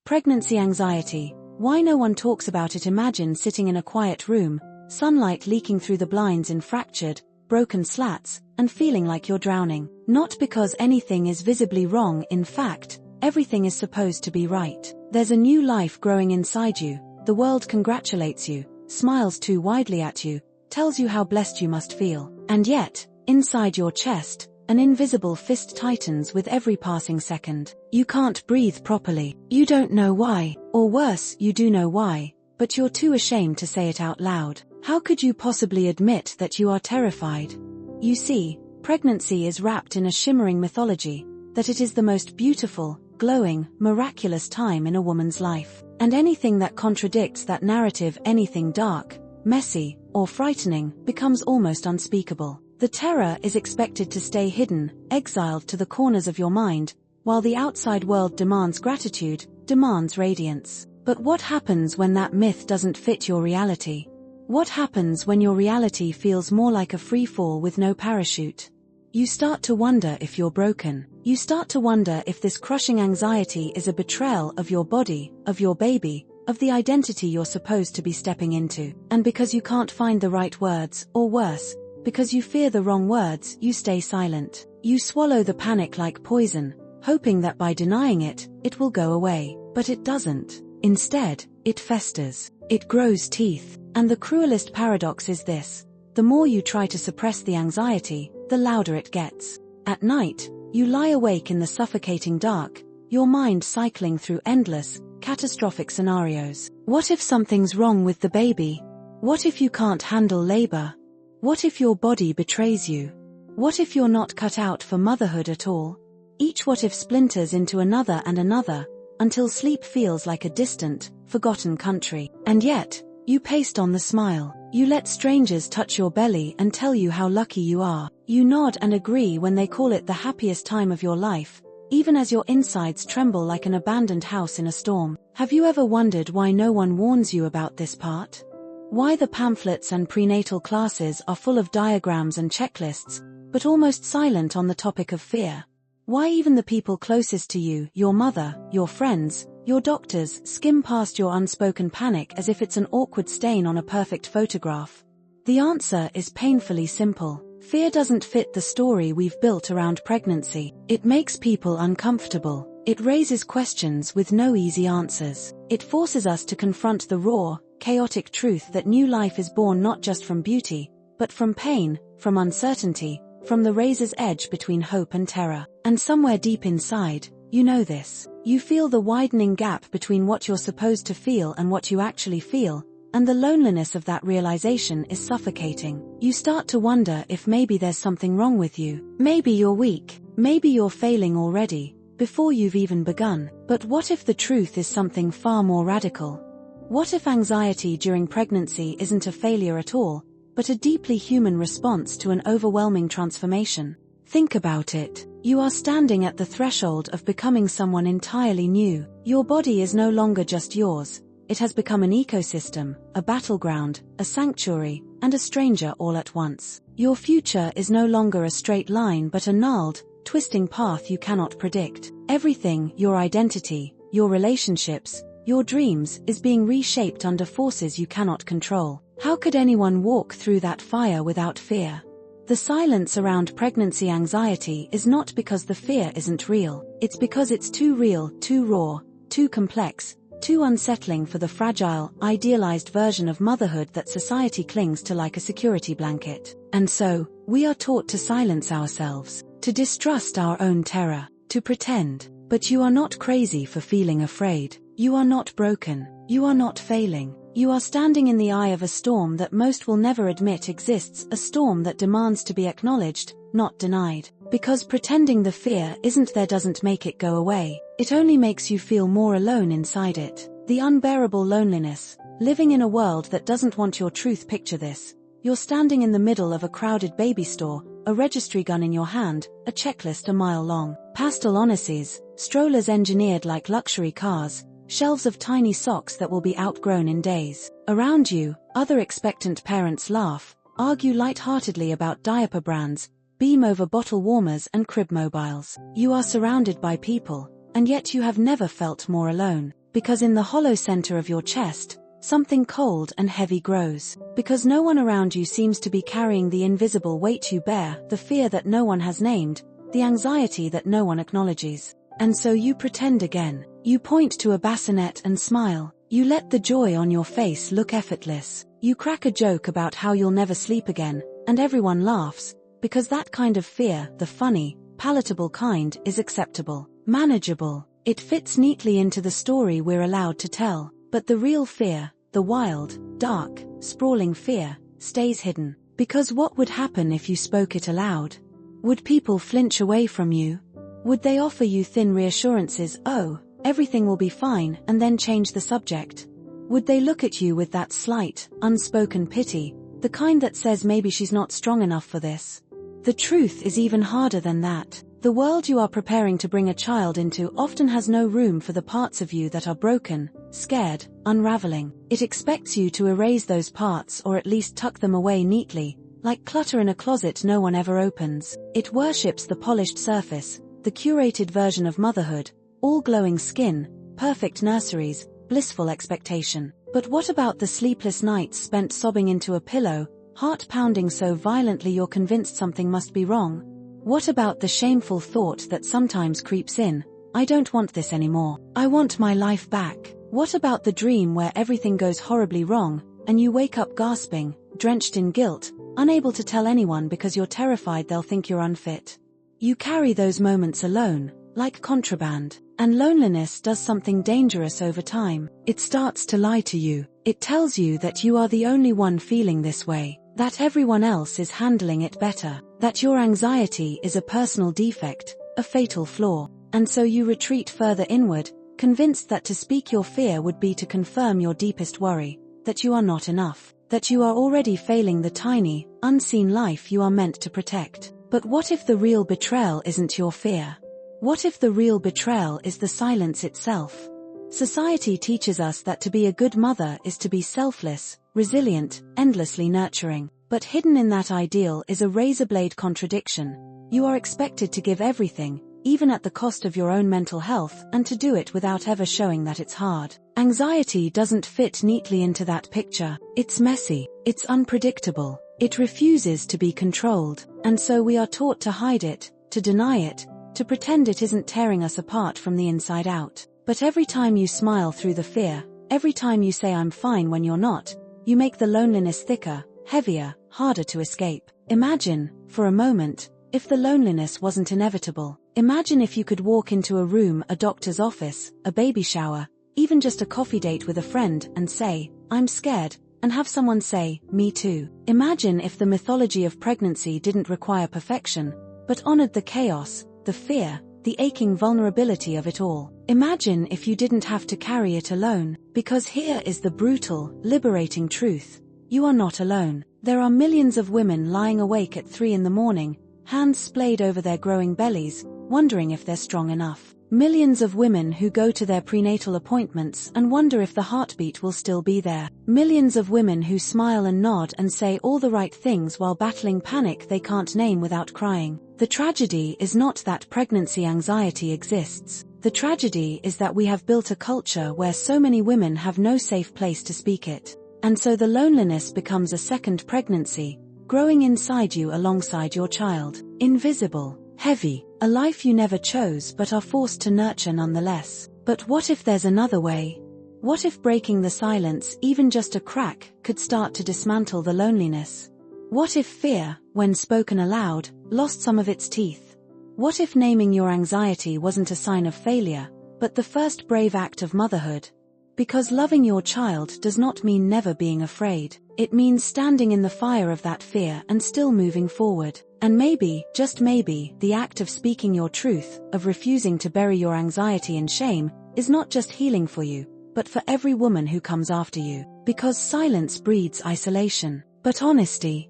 Pregnancy anxiety. Why no one talks about it? Imagine sitting in a quiet room, sunlight leaking through the blinds in fractured, broken slats, and feeling like you're drowning. Not because anything is visibly wrong, in fact, everything is supposed to be right. There's a new life growing inside you, the world congratulates you, smiles too widely at you, tells you how blessed you must feel. And yet, inside your chest, an invisible fist tightens with every passing second. You can't breathe properly. You don't know why, or worse, you do know why, but you're too ashamed to say it out loud. How could you possibly admit that you are terrified? You see, pregnancy is wrapped in a shimmering mythology, that it is the most beautiful, glowing, miraculous time in a woman's life. And anything that contradicts that narrative, anything dark, messy, or frightening, becomes almost unspeakable. The terror is expected to stay hidden, exiled to the corners of your mind, while the outside world demands gratitude, demands radiance. But what happens when that myth doesn't fit your reality? What happens when your reality feels more like a free fall with no parachute? You start to wonder if you're broken. You start to wonder if this crushing anxiety is a betrayal of your body, of your baby, of the identity you're supposed to be stepping into. And because you can't find the right words, or worse, because you fear the wrong words, you stay silent. You swallow the panic like poison, hoping that by denying it, it will go away. But it doesn't. Instead, it festers. It grows teeth. And the cruelest paradox is this: the more you try to suppress the anxiety, the louder it gets. At night, you lie awake in the suffocating dark, your mind cycling through endless, catastrophic scenarios. What if something's wrong with the baby? What if you can't handle labor? What if your body betrays you? What if you're not cut out for motherhood at all? Each what if splinters into another and another, until sleep feels like a distant, forgotten country. And yet, you paste on the smile. You let strangers touch your belly and tell you how lucky you are. You nod and agree when they call it the happiest time of your life, even as your insides tremble like an abandoned house in a storm. Have you ever wondered why no one warns you about this part? Why the pamphlets and prenatal classes are full of diagrams and checklists, but almost silent on the topic of fear? Why even the people closest to you, your mother, your friends, your doctors, skim past your unspoken panic as if it's an awkward stain on a perfect photograph? The answer is painfully simple. Fear doesn't fit the story we've built around pregnancy. It makes people uncomfortable. It raises questions with no easy answers. It forces us to confront the raw, chaotic truth that new life is born not just from beauty, but from pain, from uncertainty, from the razor's edge between hope and terror. And somewhere deep inside, you know this. You feel the widening gap between what you're supposed to feel and what you actually feel, and the loneliness of that realization is suffocating. You start to wonder if maybe there's something wrong with you. Maybe you're weak. Maybe you're failing already, before you've even begun. But what if the truth is something far more radical? What if anxiety during pregnancy isn't a failure at all, but a deeply human response to an overwhelming transformation? Think about it. You are standing at the threshold of becoming someone entirely new. Your body is no longer just yours. It has become an ecosystem, a battleground, a sanctuary, and a stranger all at once. Your future is no longer a straight line but a gnarled, twisting path you cannot predict. Everything, your identity, your relationships, your dreams, is being reshaped under forces you cannot control. How could anyone walk through that fire without fear? The silence around pregnancy anxiety is not because the fear isn't real. It's because it's too real, too raw, too complex, too unsettling for the fragile, idealized version of motherhood that society clings to like a security blanket. And so, we are taught to silence ourselves, to distrust our own terror, to pretend. But you are not crazy for feeling afraid. You are not broken. You are not failing. You are standing in the eye of a storm that most will never admit exists, a storm that demands to be acknowledged, not denied. Because pretending the fear isn't there doesn't make it go away. It only makes you feel more alone inside it. The unbearable loneliness, living in a world that doesn't want your truth. Picture this. You're standing in the middle of a crowded baby store, a registry gun in your hand, a checklist a mile long, pastel onesies, strollers engineered like luxury cars, shelves of tiny socks that will be outgrown in days. Around you, other expectant parents laugh, argue lightheartedly about diaper brands, beam over bottle warmers and crib mobiles. You are surrounded by people, and yet you have never felt more alone. Because in the hollow center of your chest, something cold and heavy grows. Because no one around you seems to be carrying the invisible weight you bear, the fear that no one has named, the anxiety that no one acknowledges. And so you pretend again. You point to a bassinet and smile. You let the joy on your face look effortless. You crack a joke about how you'll never sleep again, and everyone laughs, because that kind of fear, the funny, palatable kind, is acceptable, manageable. It fits neatly into the story we're allowed to tell. But the real fear, the wild, dark, sprawling fear, stays hidden. Because what would happen if you spoke it aloud? Would people flinch away from you? Would they offer you thin reassurances, "Oh, everything will be fine," and then change the subject? Would they look at you with that slight, unspoken pity, the kind that says maybe she's not strong enough for this? The truth is even harder than that. The world you are preparing to bring a child into often has no room for the parts of you that are broken, scared, unraveling. It expects you to erase those parts or at least tuck them away neatly, like clutter in a closet no one ever opens. It worships the polished surface, the curated version of motherhood, all glowing skin, perfect nurseries, blissful expectation. But what about the sleepless nights spent sobbing into a pillow, heart pounding so violently you're convinced something must be wrong? What about the shameful thought that sometimes creeps in, "I don't want this anymore. I want my life back"? What about the dream where everything goes horribly wrong, and you wake up gasping, drenched in guilt, unable to tell anyone because you're terrified they'll think you're unfit? You carry those moments alone, like contraband. And loneliness does something dangerous over time. It starts to lie to you. It tells you that you are the only one feeling this way, that everyone else is handling it better, that your anxiety is a personal defect, a fatal flaw. And so you retreat further inward, convinced that to speak your fear would be to confirm your deepest worry, that you are not enough, that you are already failing the tiny, unseen life you are meant to protect. But what if the real betrayal isn't your fear? What if the real betrayal is the silence itself? Society teaches us that to be a good mother is to be selfless, resilient, endlessly nurturing. But hidden in that ideal is a razor-blade contradiction. You are expected to give everything, even at the cost of your own mental health, and to do it without ever showing that it's hard. Anxiety doesn't fit neatly into that picture. It's messy. It's unpredictable. It refuses to be controlled. And so we are taught to hide it, to deny it, to pretend it isn't tearing us apart from the inside out. But every time you smile through the fear, every time you say "I'm fine" when you're not, you make the loneliness thicker, heavier, harder to escape. Imagine, for a moment, if the loneliness wasn't inevitable. Imagine if you could walk into a room, a doctor's office, a baby shower, even just a coffee date with a friend, and say, "I'm scared," and have someone say, "Me too." Imagine if the mythology of pregnancy didn't require perfection, but honored the chaos, the fear, the aching vulnerability of it all. Imagine if you didn't have to carry it alone. Because here is the brutal, liberating truth. You are not alone. There are millions of women lying awake at 3 in the morning, hands splayed over their growing bellies, wondering if they're strong enough. Millions of women who go to their prenatal appointments and wonder if the heartbeat will still be there. Millions of women who smile and nod and say all the right things while battling panic they can't name without crying. The tragedy is not that pregnancy anxiety exists. The tragedy is that we have built a culture where so many women have no safe place to speak it. And so the loneliness becomes a second pregnancy, growing inside you alongside your child. Invisible, heavy, a life you never chose but are forced to nurture nonetheless. But what if there's another way? What if breaking the silence, even just a crack, could start to dismantle the loneliness? What if fear, when spoken aloud, lost some of its teeth? What if naming your anxiety wasn't a sign of failure, but the first brave act of motherhood? Because loving your child does not mean never being afraid. It means standing in the fire of that fear and still moving forward. And maybe, just maybe, the act of speaking your truth, of refusing to bury your anxiety in shame, is not just healing for you, but for every woman who comes after you. Because silence breeds isolation. But honesty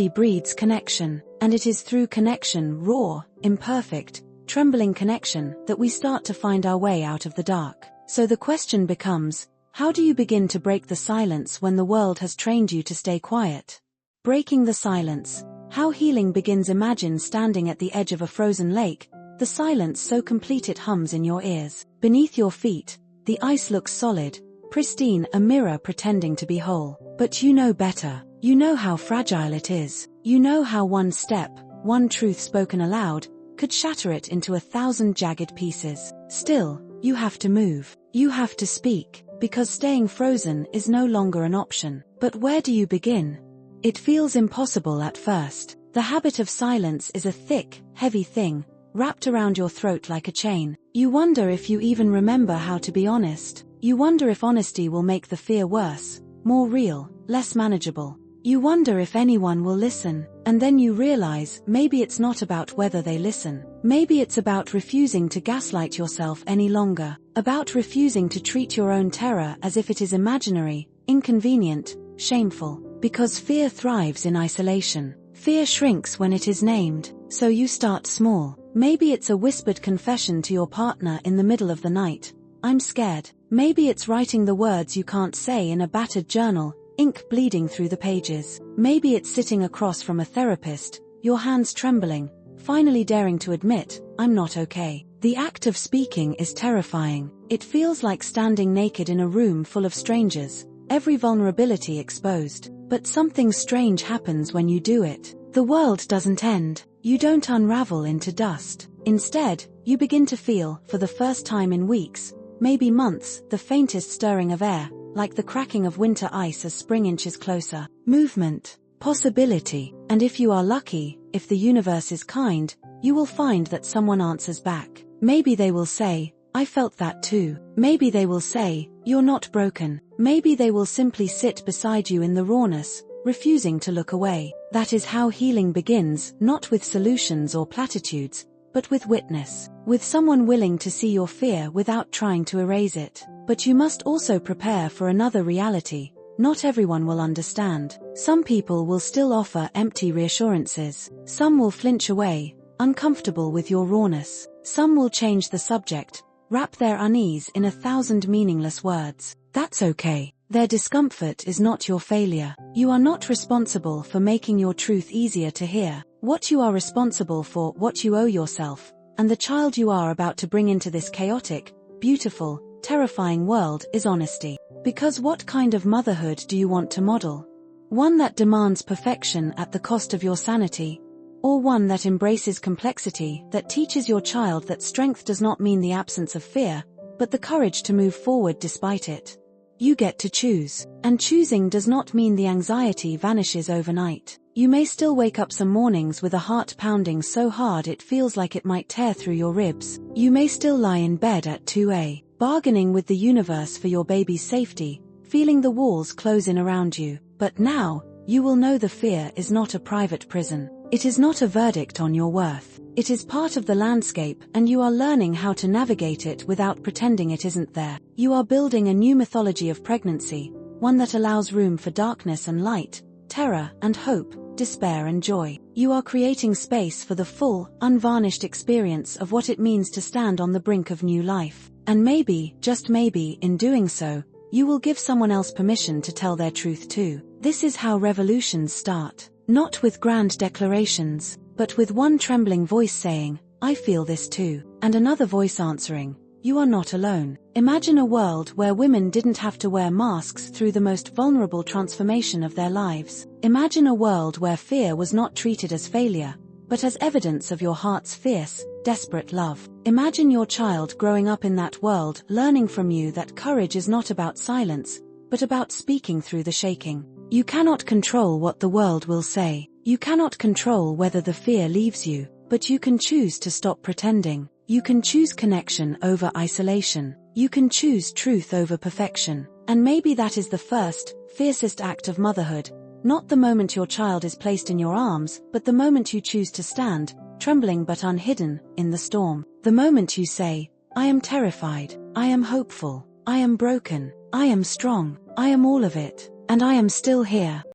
breeds connection. And it is through connection, raw, imperfect, trembling connection, that we start to find our way out of the dark. So the question becomes, how do you begin to break the silence when the world has trained you to stay quiet? Breaking the silence. How healing begins. Imagine standing at the edge of a frozen lake, the silence so complete it hums in your ears. Beneath your feet, The ice looks solid, pristine, a mirror pretending to be whole. But you know better. You know how fragile it is. You know how one step, one truth spoken aloud, could shatter it into 1,000 jagged pieces. Still, you have to move. You have to speak, because staying frozen is no longer an option. But where do you begin? It feels impossible at first. The habit of silence is a thick, heavy thing, wrapped around your throat like a chain. You wonder if you even remember how to be honest. You wonder if honesty will make the fear worse, more real, less manageable. You wonder if anyone will listen, and then you realize maybe it's not about whether they listen. Maybe it's about refusing to gaslight yourself any longer, about refusing to treat your own terror as if it is imaginary, inconvenient, shameful. Because fear thrives in isolation. Fear shrinks when it is named, so you start small. Maybe it's a whispered confession to your partner in the middle of the night. I'm scared. Maybe it's writing the words you can't say in a battered journal, ink bleeding through the pages. Maybe it's sitting across from a therapist, your hands trembling, finally daring to admit, I'm not okay. The act of speaking is terrifying. It feels like standing naked in a room full of strangers, every vulnerability exposed. But something strange happens when you do it. The world doesn't end. You don't unravel into dust. Instead, you begin to feel, for the first time in weeks, maybe months, the faintest stirring of air, like the cracking of winter ice as spring inches closer. Movement, possibility, and if you are lucky, if the universe is kind, you will find that someone answers back. Maybe they will say, I felt that too. Maybe they will say, you're not broken. Maybe they will simply sit beside you in the rawness, refusing to look away. That is how healing begins, not with solutions or platitudes, but with witness, with someone willing to see your fear without trying to erase it. But you must also prepare for another reality. Not everyone will understand. Some people will still offer empty reassurances. Some will flinch away, uncomfortable with your rawness. Some will change the subject, wrap their unease in 1,000 meaningless words. That's okay. Their discomfort is not your failure. You are not responsible for making your truth easier to hear. What you are responsible for, what you owe yourself, and the child you are about to bring into this chaotic, beautiful, terrifying world is honesty. Because what kind of motherhood do you want to model? One that demands perfection at the cost of your sanity? Or one that embraces complexity, that teaches your child that strength does not mean the absence of fear, but the courage to move forward despite it? You get to choose. And choosing does not mean the anxiety vanishes overnight. You may still wake up some mornings with a heart pounding so hard it feels like it might tear through your ribs. You may still lie in bed at 2 a.m., bargaining with the universe for your baby's safety, feeling the walls close in around you. But now, you will know the fear is not a private prison. It is not a verdict on your worth. It is part of the landscape, and you are learning how to navigate it without pretending it isn't there. You are building a new mythology of pregnancy, one that allows room for darkness and light, terror and hope, despair and joy. You are creating space for the full, unvarnished experience of what it means to stand on the brink of new life. And maybe, just maybe, in doing so, you will give someone else permission to tell their truth too. This is how revolutions start. Not with grand declarations, but with one trembling voice saying, I feel this too, and another voice answering, you are not alone. Imagine a world where women didn't have to wear masks through the most vulnerable transformation of their lives. Imagine a world where fear was not treated as failure, but as evidence of your heart's fierce, desperate love. Imagine your child growing up in that world, learning from you that courage is not about silence, but about speaking through the shaking. You cannot control what the world will say. You cannot control whether the fear leaves you, but you can choose to stop pretending. You can choose connection over isolation. You can choose truth over perfection. And maybe that is the first, fiercest act of motherhood. Not the moment your child is placed in your arms, but the moment you choose to stand, trembling but unhidden, in the storm. The moment you say, I am terrified, I am hopeful, I am broken, I am strong, I am all of it, and I am still here.